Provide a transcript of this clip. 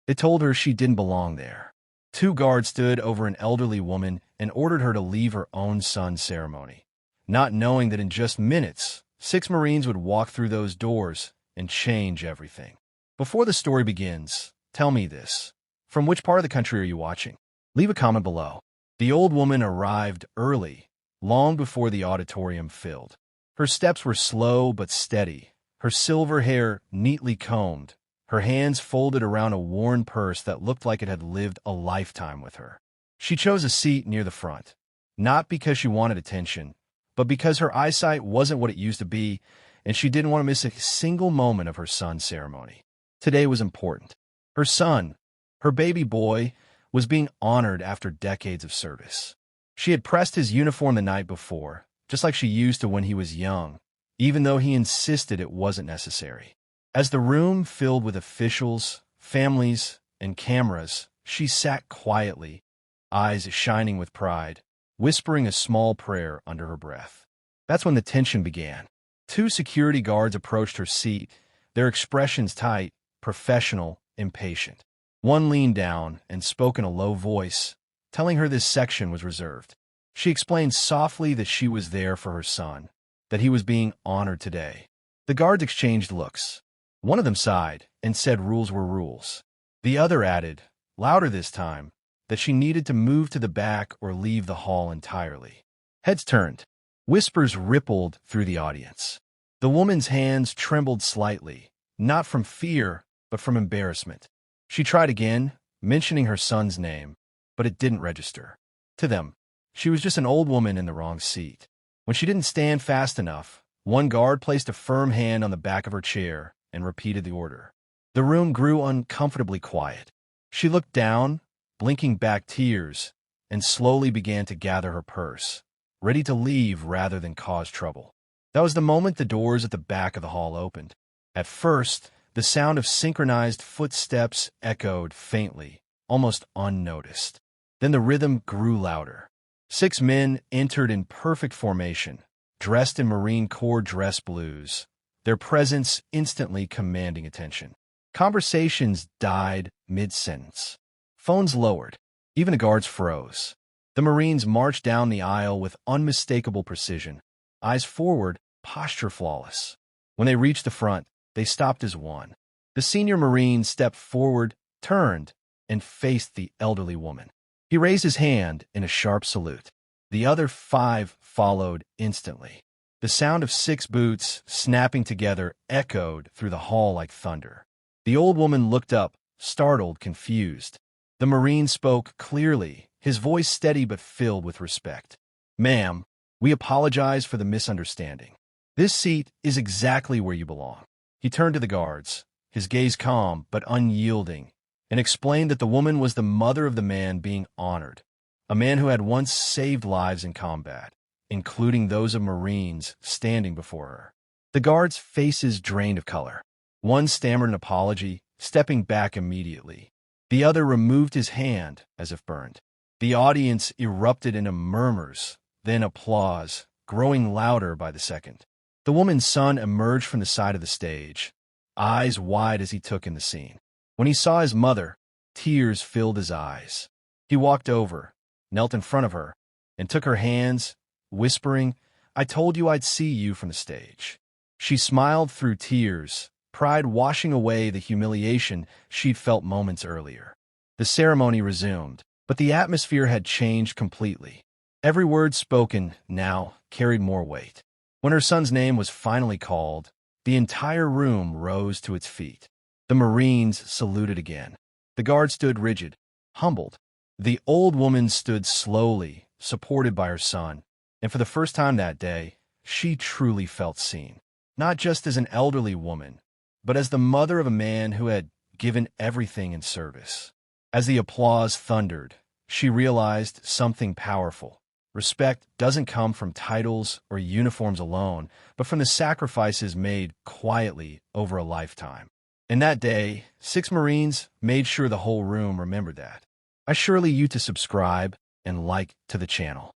It told her she didn't belong there. Two guards stood over an elderly woman and ordered her to leave her own son's ceremony, not knowing that in just minutes, 6 Marines would walk through those doors and change everything. Before the story begins, tell me this. From which part of the country are you watching? Leave a comment below. The old woman arrived early, long before the auditorium filled. Her steps were slow but steady, her silver hair neatly combed, her hands folded around a worn purse that looked like it had lived a lifetime with her. She chose a seat near the front, not because she wanted attention, but because her eyesight wasn't what it used to be, and she didn't want to miss a single moment of her son's ceremony. Today was important. Her son, her baby boy, was being honored after decades of service. She had pressed his uniform the night before, just like she used to when he was young, even though he insisted it wasn't necessary. As the room filled with officials, families, and cameras, she sat quietly, eyes shining with pride, whispering a small prayer under her breath. That's when the tension began. 2 security guards approached her seat, their expressions tight, professional, impatient. One leaned down and spoke in a low voice, telling her this section was reserved. She explained softly that she was there for her son, that he was being honored today. The guards exchanged looks. One of them sighed and said rules were rules. The other added, louder this time, that she needed to move to the back or leave the hall entirely. Heads turned. Whispers rippled through the audience. The woman's hands trembled slightly, not from fear, but from embarrassment. She tried again, mentioning her son's name, but it didn't register. To them, she was just an old woman in the wrong seat. When she didn't stand fast enough, one guard placed a firm hand on the back of her chair and repeated the order. The room grew uncomfortably quiet. She looked down, blinking back tears, and slowly began to gather her purse, ready to leave rather than cause trouble. That was the moment the doors at the back of the hall opened. At first, the sound of synchronized footsteps echoed faintly, almost unnoticed. Then the rhythm grew louder. 6 men entered in perfect formation, dressed in Marine Corps dress blues, their presence instantly commanding attention. Conversations died mid-sentence. Phones lowered. Even the guards froze. The Marines marched down the aisle with unmistakable precision, eyes forward, posture flawless. When they reached the front, they stopped as one. The senior Marine stepped forward, turned, and faced the elderly woman. He raised his hand in a sharp salute. The other 5 followed instantly. The sound of 6 boots snapping together echoed through the hall like thunder. The old woman looked up, startled, confused. The Marine spoke clearly, his voice steady but filled with respect. "Ma'am, we apologize for the misunderstanding. This seat is exactly where you belong." He turned to the guards, his gaze calm but unyielding, and explained that the woman was the mother of the man being honored, a man who had once saved lives in combat, including those of Marines standing before her. The guards' faces drained of color. One stammered an apology, stepping back immediately. The other removed his hand as if burned. The audience erupted into murmurs, then applause, growing louder by the second. The woman's son emerged from the side of the stage, eyes wide as he took in the scene. When he saw his mother, tears filled his eyes. He walked over, knelt in front of her, and took her hands, whispering, "I told you I'd see you from the stage." She smiled through tears, pride washing away the humiliation she'd felt moments earlier. The ceremony resumed, but the atmosphere had changed completely. Every word spoken now carried more weight. When her son's name was finally called, the entire room rose to its feet. The Marines saluted again. The guard stood rigid, humbled. The old woman stood slowly, supported by her son, and for the first time that day, she truly felt seen. Not just as an elderly woman, but as the mother of a man who had given everything in service. As the applause thundered, she realized something powerful. Respect doesn't come from titles or uniforms alone, but from the sacrifices made quietly over a lifetime. And that day, 6 Marines made sure the whole room remembered that. I surely you to subscribe and like to the channel.